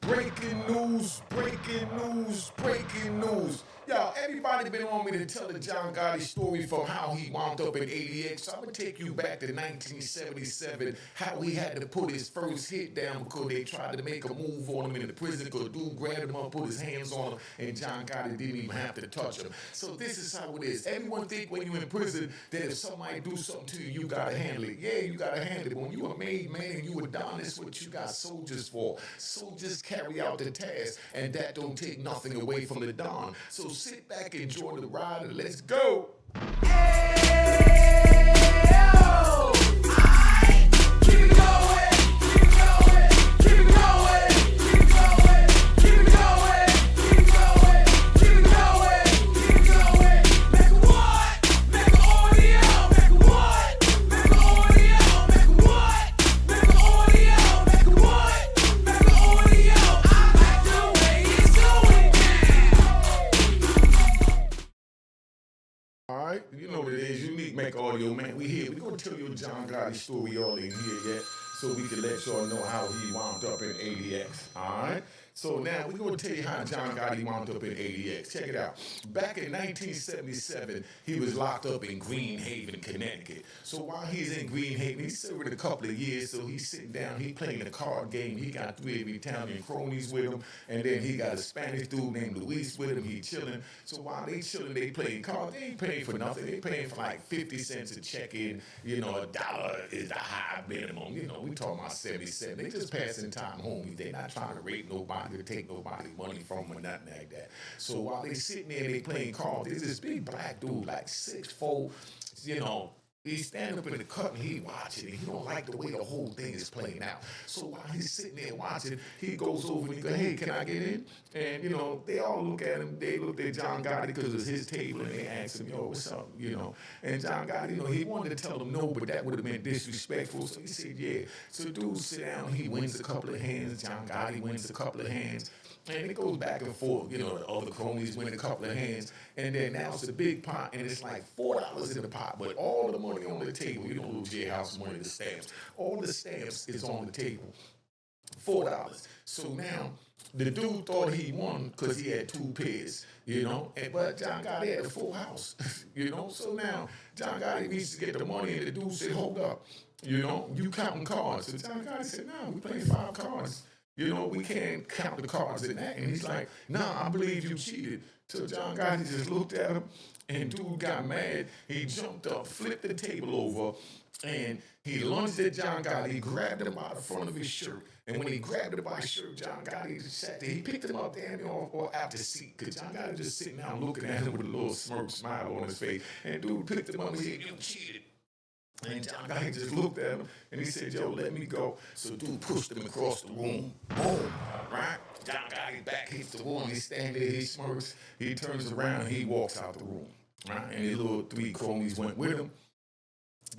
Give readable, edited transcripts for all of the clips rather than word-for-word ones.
Breaking news, breaking news, breaking news. Yo, everybody been on me to tell the John Gotti story from how he wound up in ADX. So I'm gonna take you back to 1977, how he had to put his first hit down because they tried to make a move on him in the prison. Because dude grabbed him up, put his hands on him, and John Gotti didn't even have to touch him. So this is how it is. Everyone think when you're in prison that if somebody do something to you, you gotta handle it. Yeah, you gotta handle it. When you a made man and you a don, that's what you got soldiers for. Soldiers carry out the task, and that don't take nothing away from the don. So sit back, enjoy the ride, and let's go. All right, you know what it is. Unique Mecca audio, man. We here. We gonna tell you a John Gotti story. Y'all ain't here yet, so we can let y'all know how he wound up in ADX. All right. So now we're gonna tell you how John Gotti wound up in ADX. Check it out. Back in 1977, he was locked up in Green Haven, Connecticut. So while he's in Green Haven, he's serving a couple of years. So he's sitting down, he playing a card game. He got 3 of the Italian cronies with him, and then he got a Spanish dude named Luis with him. He chilling. So while they chilling, they playing cards. They ain't paying for nothing. They paying for like 50 cents a check-in. You know, $1 is the high minimum. You know, we talking about 77. They just passing time home. They not trying to rape nobody to take nobody money from them or nothing like that. So while they sitting there, they playing cards. There's this big black dude, like 6'4", you know. He's standing up in the cut and he watching it. He don't like the way the whole thing is playing out. So while he's sitting there watching, he goes over and he goes, "Hey, can I get in?" And, you know, they all look at him. They looked at John Gotti because it was his table and they asked him, "Yo, what's up?" You know. And John Gotti, you know, he wanted to tell them no, but that would have been disrespectful. So he said, "Yeah." So the dude sit down. He wins a couple of hands. John Gotti wins a couple of hands. And it goes back and forth. You know, the other cronies win a couple of hands. And then now it's a big pot, and it's like $4 in the pot. But all the money on the table, you don't lose jailhouse money, the stamps. All the stamps is on the table. $4. So now the dude thought he won because he had 2 pairs, you know. But John Gotti had a full house, you know. So now John Gotti needs to get the money, and the dude said, "Hold up, you know, you counting cards." So John Gotti said, "No, we playing 5 cards. You know, we can't count the cards in that." And he's like, "Nah, I believe you cheated." So John Gotti just looked at him, and dude got mad. He jumped up, flipped the table over, and he lunged at John Gotti, grabbed him by the front of his shirt. And when he grabbed him by his shirt, John Gotti just sat there. He picked him up damn near or out the seat, because John Gotti just sitting down looking at him with a little smirk smile on his face. And dude picked him up and said, "You cheated." And John Gotti just looked at him and he said, "Yo, let me go." So dude pushed him across the room. Boom. Right? John Gotti back hits the wall and he's standing there, he smirks. He turns around and he walks out the room. Right? And his little 3 cronies went with him.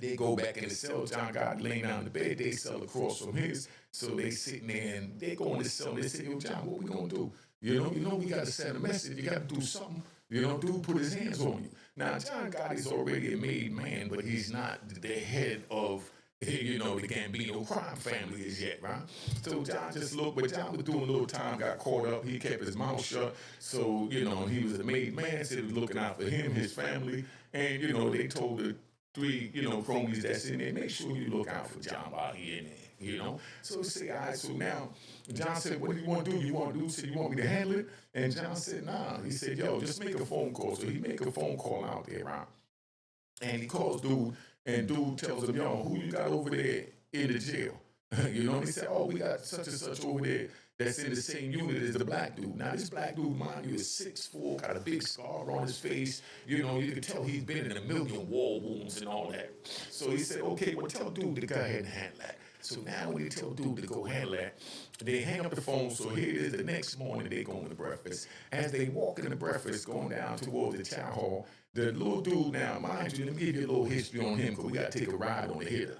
They go back in the cell. John Gotti laying down in the bed. They cell across from his. So they sitting there and they go in the cell. They say, "Yo, John, what we gonna do? You know, we got to send a message. You got to do something. You know, dude put his hands on you." Now, John Gotti's already a made man, but he's not the head of, you know, the Gambino crime family as yet, right? So John just looked, but John was doing a little time, got caught up. He kept his mouth shut. So, you know, he was a made man, so he was looking out for him, his family. And, you know, they told the 3, you know, cronies that's in there, "Make sure you look out for John while he in there." You know, so he said, "All right." So now John said, "What do you want to do? You want to do?" Said, "You want me to handle it?" And John said, "Nah." He said, "Yo, just make a phone call." So he make a phone call out there, right? And he calls dude, and dude tells him, "Yo, who you got over there in the jail?" You know, and he said, "Oh, we got such and such over there that's in the same unit as the black dude." Now, this black dude, mind you, is 6'4", got a big scar on his face. You know, you can tell he's been in a million war wounds and all that. So he said, "Okay, well, tell dude to go ahead and handle that." So now when they tell dude to go handle that, they hang up the phone. So here it is, the next morning they going to breakfast. As they walk into breakfast, going down towards the chow hall, the little dude now, mind you, let me give you a little history on him, because we got to take a ride on the hitter.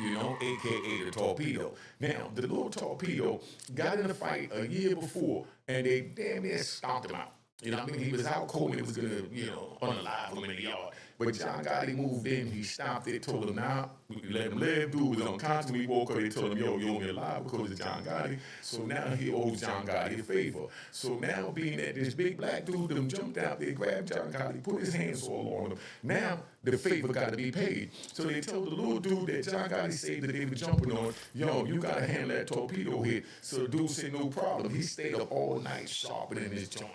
You know, AKA the torpedo. Now, the little torpedo got in a fight a year before, and they damn near stomped him out. You know what I mean? He was out cold and it was going to, you know, unalive him in the yard. But John Gotti moved in, he stopped it, told him, nah, we let him live. Dude was unconscious. When he woke up, they told him, yo, you owe me alive because it's John Gotti. So now he owes John Gotti a favor. So now being that this big black dude them jumped out there, grabbed John Gotti, put his hands all on him, now the favor got to be paid. So they told the little dude that John Gotti said that they were jumping on, yo, you got to handle that torpedo hit. So the dude said, no problem. He stayed up all night sharpening his joint.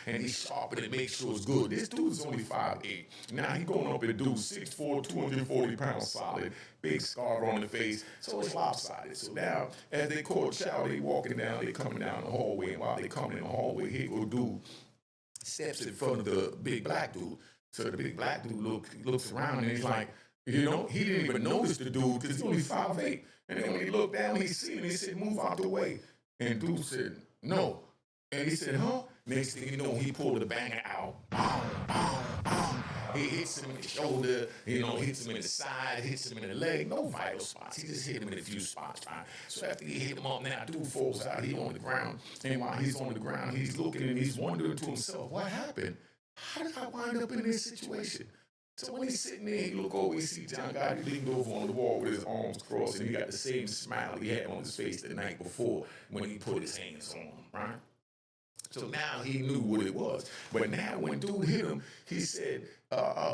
And he sharpened it, make sure it's good. This dude's only 5'8". Now he going up and do 6'4", 240 pounds solid, big scar on the face, so it's lopsided. So now, as they caught Chow, they walking down, they coming down the hallway, and while they coming in the hallway, here go dude steps in front of the big black dude. So the big black dude looks around and he's like, you know, he didn't even notice the dude because he's only 5'8". And then when he looked down, he seen him, he said, move out the way. And dude said, no. And he said, huh? Next thing you know, he pulled the banger out. Boom, boom, boom. He hits him in the shoulder, you know, hits him in the side, hits him in the leg. No vital spots. He just hit him in a few spots, right? So after he hit him up, now dude falls out. He on the ground. And while he's on the ground, he's looking and he's wondering to himself, what happened? How did I wind up in this situation? So when he's sitting there, he look over, he see John Gotti leaned over on the wall with his arms crossed, and he got the same smile he had on his face the night before when he put his hands on him, right? So now he knew what it was. But now when dude hit him, he said,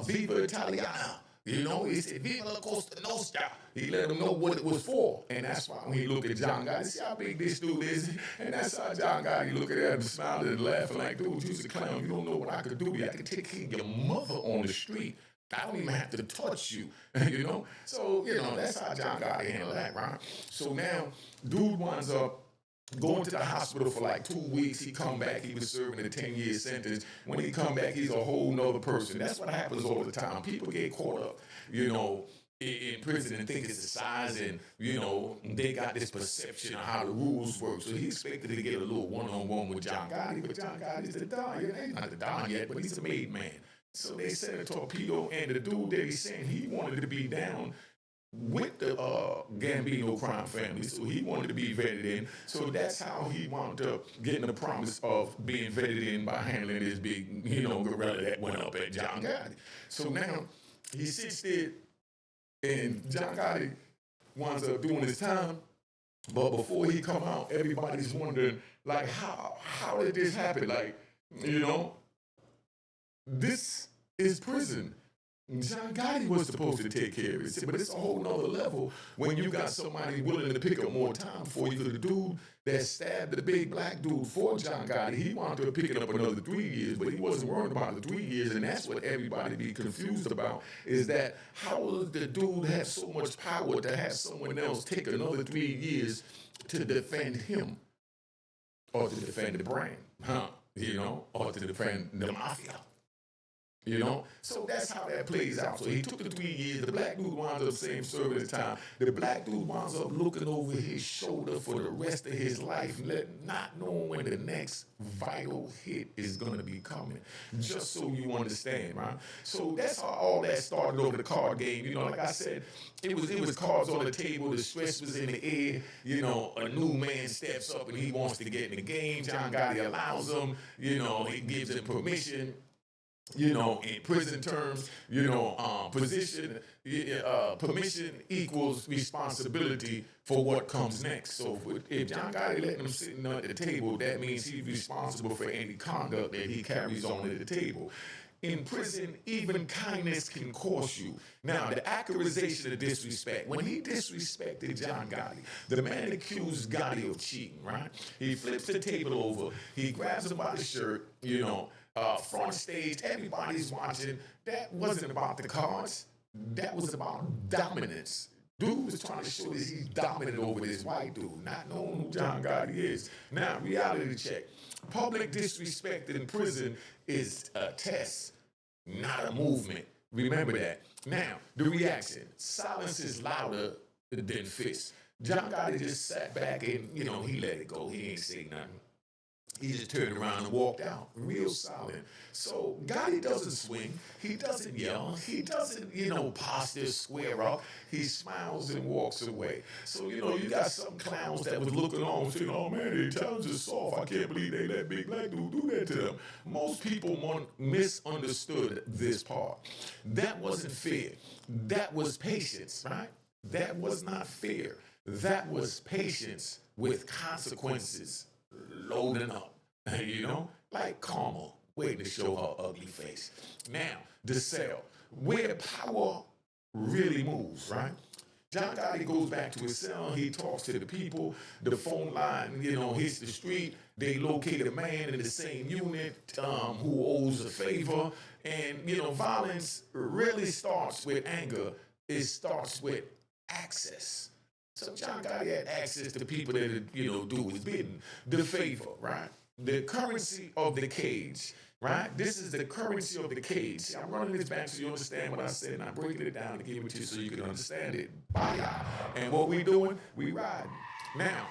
Viva Italiana. You know, he said, Viva la Costa Nostra. He let him know what it was for. And that's why when he looked at John Gotti, see how big this dude is? And that's how John Gotti looked at him, smiling and laughing like, dude, you's a clown. You don't know what I could do. I could take care of your mother on the street. I don't even have to touch you, you know? So, you know, that's how John Gotti handled that, right? So now, dude winds up going to the hospital for like 2 weeks. He come back, he was serving a 10-year sentence. When he come back, he's a whole nother person. That's what happens all the time. People get caught up, you know, in prison and think it's the size, and, you know, they got this perception of how the rules work. So he expected to get a little one-on-one with John Gotti, but John Gotti's the Don. He's not the Don yet, but he's a made man. So they sent a torpedo, and the dude that he's saying he wanted to be down with the Gambino crime family, so he wanted to be vetted in. So that's how he wound up getting the promise of being vetted in by handling this big, you know, gorilla that went up at John Gotti. So now he sits there, and John Gotti winds up doing his time. But before he come out, everybody's wondering, like, how did this happen? Like, you know, this is prison. John Gotti was supposed to take care of it, but it's a whole nother level when you got somebody willing to pick up more time for you. The dude that stabbed the big black dude for John Gotti, he wound up picking up another 3 years, but he wasn't worried about the 3 years, and that's what everybody be confused about, is that how does the dude have so much power to have someone else take another 3 years to defend him or to defend the brand, you know, or to defend the mafia? You know? So that's how that plays out. So he took the 3 years. The black dude winds up saying serving his time. The black dude winds up looking over his shoulder for the rest of his life, not knowing when the next vital hit is going to be coming. Just so you understand, right? So that's how all that started over the card game. You know, like I said, it was cards on the table. The stress was in the air. You know, a new man steps up and he wants to get in the game. John Gotti allows him. You know, he gives him permission. You know, in prison terms, you know, permission equals responsibility for what comes next. So if John Gotti letting him sitting at the table, that means he's responsible for any conduct that he carries on at the table. In prison, even kindness can cost you. Now, the accusation of disrespect. When he disrespected John Gotti, the man accused Gotti of cheating, right? He flips the table over. He grabs him by the shirt, you know, front stage, everybody's watching. That wasn't about the cards. That was about dominance. Dude was trying to show that he's dominant over this white dude, not knowing who John Gotti is. Now, reality check. Public disrespect in prison is a test, not a movement. Remember that. Now, the reaction. Silence is louder than fists. John Gotti just sat back and, you know, he let it go. He ain't say nothing. He just turned around and walked out, real silent. So Gotti doesn't swing. He doesn't yell. He doesn't, posture square up. He smiles and walks away. So, you got some clowns that was looking on saying, oh man, their talents are soft. I can't believe they let big black dude do that to them. Most people misunderstood this part. That wasn't fear. That was patience, right? That was not fear. That was patience with consequences loading up, like karma, waiting to show her ugly face. Now, the cell, where power really moves, right? John Gotti goes back to his cell. He talks to the people. The phone line, hits the street. They locate a man in the same unit who owes a favor. And, violence really starts with anger. It starts with access. So John Gotti had access to people that, do his bidding. The favor, right? The currency of the cage, right? This is the currency of the cage. See, I'm running this back so you understand what I said, and I'm breaking it down to give it to you so you can understand it. Bye. And what we doing? We riding. Now,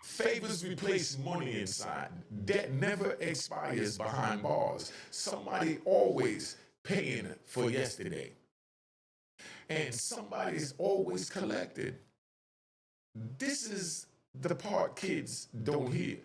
favors replace money inside. Debt never expires behind bars. Somebody always paying for yesterday. And somebody's always collected. This is the part kids don't hear.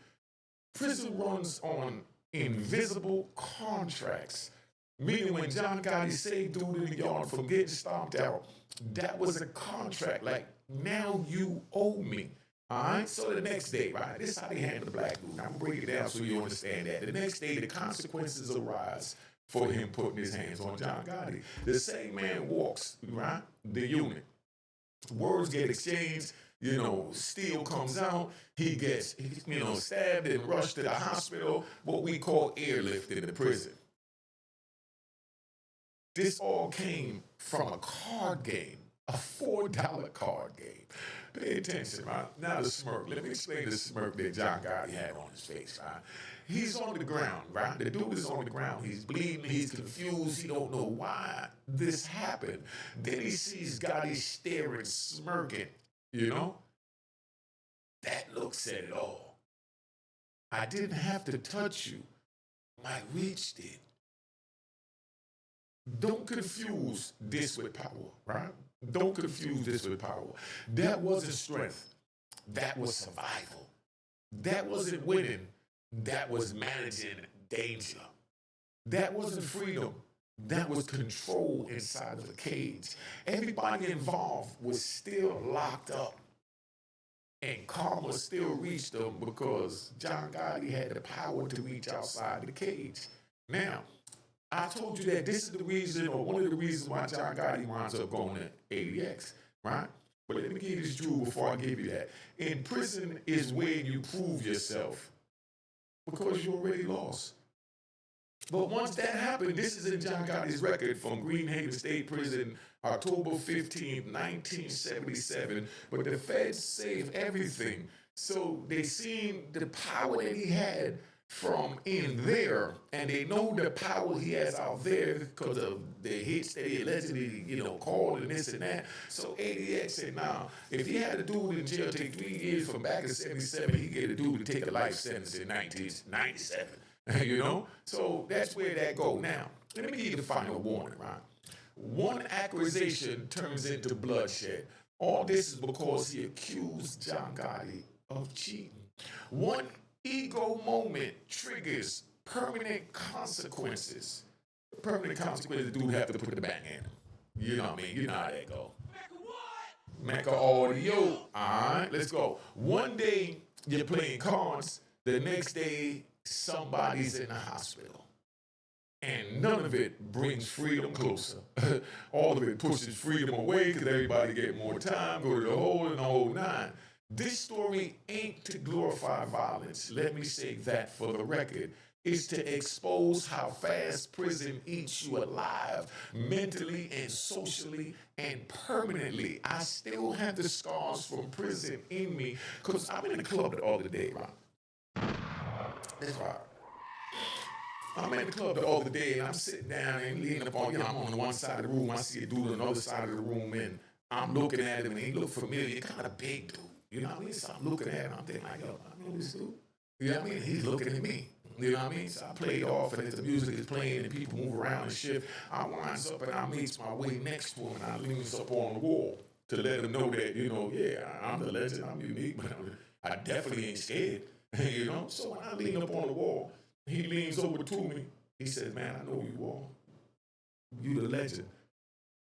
Prison runs on invisible contracts. Meaning when John Gotti saved dude in the yard from getting stomped out, that was a contract. Like, now you owe me. All right? So the next day, right? This is how they handle the black dude. I'm going to break it down so you understand that. The next day, the consequences arise for him putting his hands on John Gotti. The same man walks, right? The unit. Words get exchanged. Steel comes out, he gets, stabbed and rushed to the hospital, what we call airlift in the prison. This all came from a card game, a $4 card game. Pay attention, right? Now the smirk. Let me explain the smirk that John Gotti had on his face, right? He's on the ground, right? The dude is on the ground. He's bleeding. He's confused. He don't know why this happened. Then he sees Gotti staring, smirking, That look said it all. I didn't have to touch you. My reach did. Don't confuse this with power, right? Don't confuse this with power. That wasn't strength. That was survival. That wasn't winning. That was managing danger. That wasn't freedom. That was control inside of a cage. Everybody involved was still locked up. And karma still reached them because John Gotti had the power to reach outside the cage. Now, I told you that this is the reason, or one of the reasons why John Gotti winds up going to ADX, right? But let me give you this jewel before I give you that. In prison is where you prove yourself because you already lost. But once that happened, this is in John Gotti's record from Greenhaven State Prison, October 15th, 1977. But the feds saved everything. So they seen the power that he had from in there, and they know the power he has out there because of the hits that he allegedly, called and this and that. So ADX said, nah, if he had a dude in jail take 3 years from back in 77, he get a dude to take a life sentence in 1997. So that's where that go. Now, let me give you the final warning, right? One accusation turns into bloodshed. All this is because he accused John Gotti of cheating. One ego moment triggers permanent consequences. Permanent consequences, dude have to put the bang in him. You know what I mean? You know how that go. Mecca audio. All right, let's go. One day you're playing cards. The next day somebody's in the hospital. And none of it brings freedom closer. All of it pushes freedom away because everybody get more time, go to the hole and the whole nine. This story ain't to glorify violence. Let me say that for the record. It's to expose how fast prison eats you alive, mentally and socially and permanently. I still have the scars from prison in me because I'm in the club the other day, right? That's right. I'm in the club the other day and I'm sitting down and leaning up on, I'm on one side of the room. I see a dude on the other side of the room and I'm looking at him and he look familiar, kind of big dude. You know what I mean? So I'm looking at him, I'm thinking like, yo, I know this dude. You know what I mean? He's looking at me. You know what I mean? So I play off, and as the music is playing and people move around and shift, I winds up and I makes my way next to him and I leans up on the wall to let him know that, yeah, I'm the legend, I'm unique, but I definitely ain't scared. So when I lean up on the wall, he leans over to me. He says, man, I know you are. You the legend.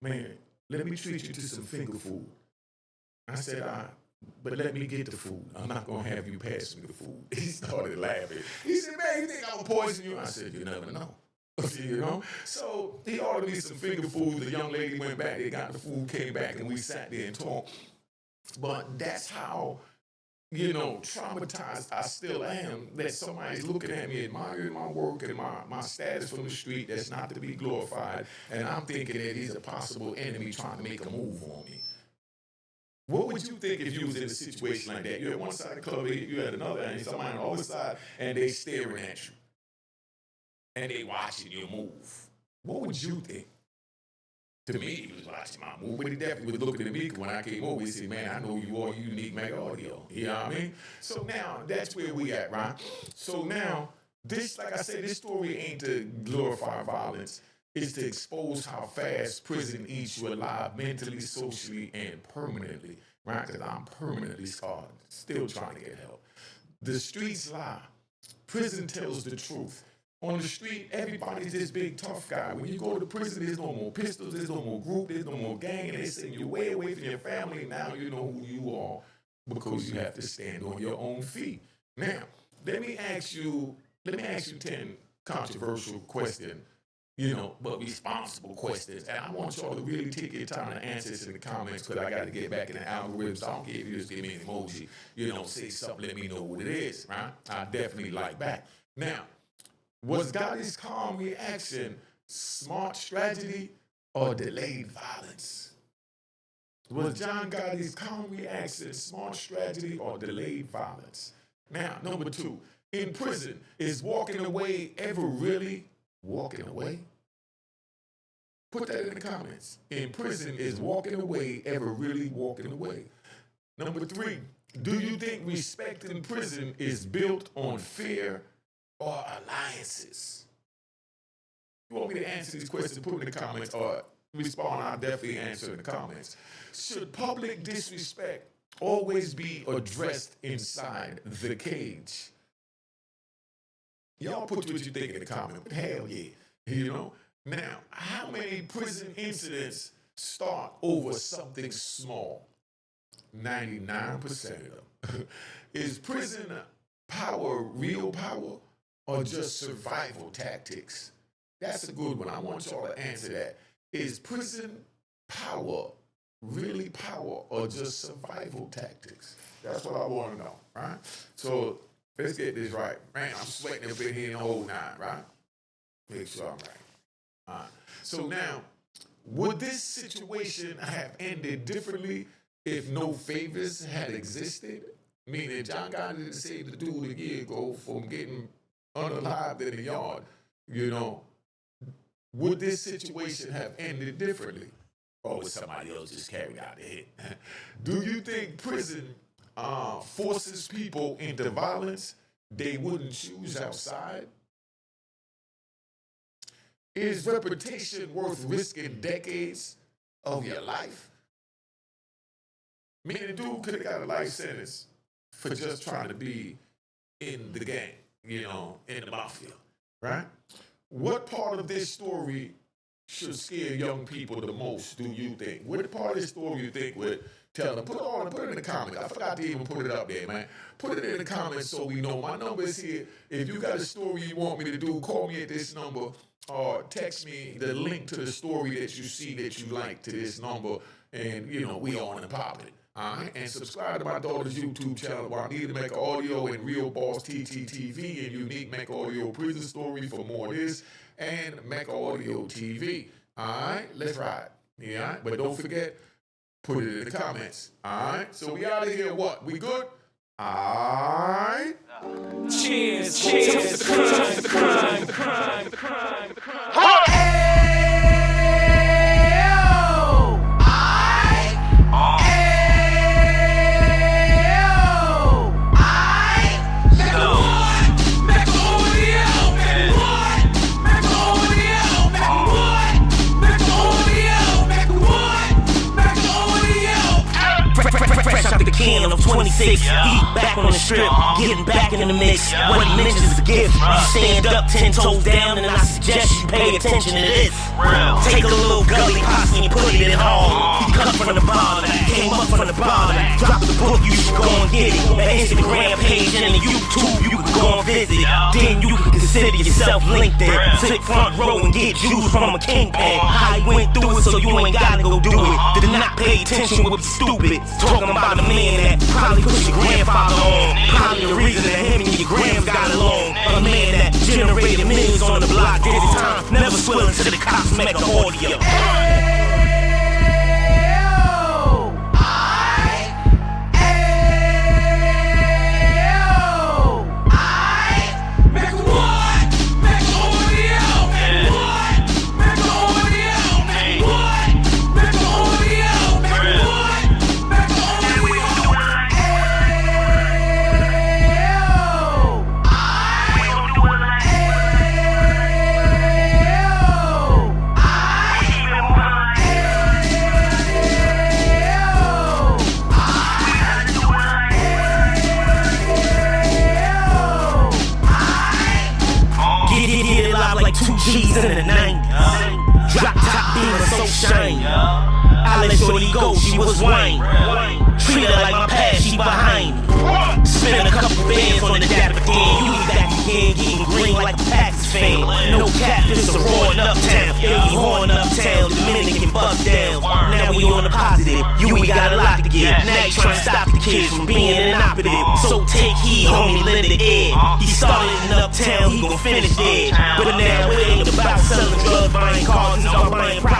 Man, let me treat you to some finger food. I said, all right, but let me get the food. I'm not going to have you pass me the food. He started laughing. He said, man, you think I'm going to poison you? I said, you never know. So he ordered me some finger food. The young lady went back. They got the food, came back, and we sat there and talked. But that's how, traumatized I still am, that somebody's looking at me, admiring my work and my status from the street that's not to be glorified, and I'm thinking that he's a possible enemy trying to make a move on me. What would you think if you was in a situation like that? You're at one side of the club, you at another, and somebody on the other side, and they staring at you, and they watching you move? What would you think? To me, he was watching my move, but he definitely was looking at me. When I came over, he said, man, I know you are Unique Mecca Audio. You know what I mean? So now, that's where we at, right? So now, this, like I said, this story ain't to glorify violence. It's to expose how fast prison eats you alive mentally, socially, and permanently, right? Because I'm permanently scarred, still trying to get help. The streets lie. Prison tells the truth. On the street, everybody's this big tough guy. When you go to prison, there's no more pistols, there's no more group, there's no more gang, and they send you way away from your family. Now you know who you are because you have to stand on your own feet. Now, let me ask you 10 controversial questions, but responsible questions. And I want y'all to really take your time to answer this in the comments because I got to get back in the algorithms. I don't care if you just give me an emoji, say something, let me know what it is, right? I definitely like back. Now, was Gotti's calm reaction smart strategy or delayed violence? Was John Gotti's calm reaction smart strategy or delayed violence? Now, number 2, in prison, is walking away ever really walking away? Put that in the comments. In prison, is walking away ever really walking away? Number 3, do you think respect in prison is built on fear or alliances? You want me to answer these questions, put them in the comments or respond, I'll definitely answer in the comments. Should public disrespect always be addressed inside the cage? Y'all put what you think in the comment. Hell yeah. Now, how many prison incidents start over something small? 99% of them. Is prison power real power or just survival tactics? That's a good one. I want y'all to answer that. Is prison power really power or just survival tactics? That's what I want to know, right? So let's get this right. Man, I'm sweating up in here in the whole nine, right? Make sure I'm right. All right. So now, would this situation have ended differently if no favors had existed? Meaning John Gotti didn't save the dude a year ago from getting unalived in the yard, would this situation have ended differently? Or would somebody else just carry out the hit? Do you think prison forces people into violence they wouldn't choose outside? Is reputation worth risking decades of your life? Meaning, dude could have got a life sentence for just trying to be in the gang, in the mafia, right? What part of this story should scare young people the most, do you think? What part of this story you think would tell them? Put it in the comments. I forgot to even put it up there, man. Put it in the comments so we know. My number is here. If you got a story you want me to do, call me at this number or text me the link to the story that you see that you like to this number, and, we on and popping. All right, and subscribe to my daughter's YouTube channel, Unique Mecca Audio and Real Boss TTTV and Unique Mecca Audio Prison Story for more of this, and Mecca Audio TV. All right, let's ride. Yeah, but don't forget, put it in the comments. All right, so we out of here. What? We good? All right. Cheers to the crime. 6. He back on the strip, getting back in the mix. What he mentions is a gift. You stand up 10 toes down, and I suggest you pay attention to this. Take a little gully posse and put it in hall. He cut from the bottom, came up from the bottom. Drop the book, you should go and get it. That Instagram page and the YouTube, you can go and visit. Then you can consider yourself linked there. Sit front row and get juice from a kingpin. I went through it, so you ain't gotta go do it. Did not pay attention would be stupid. Talking about a man that probably put your grandfather on. Probably the reason that him and your grams got along. A man that generated millions on the block. Did his time, never swilling to the cops make the audio. Like 2 G's in the 90s. Drop top being so shiny. I let shorty go, she was wine. Treat her like my past, she behind me. Spend a couple bands on the dapper game. You be back again, getting green like a Packers fan. No cap, this a roaring uptown. Yeah, we horn uptown, Dominican bust down. Now we on the positive, you ain't got a lot to give. Now you trying to stop the kids from being inoperative. So take heed, homie, let it air. He started in uptown, he gon' finish there. But now it ain't about selling drugs, buying cars, it's about buying property.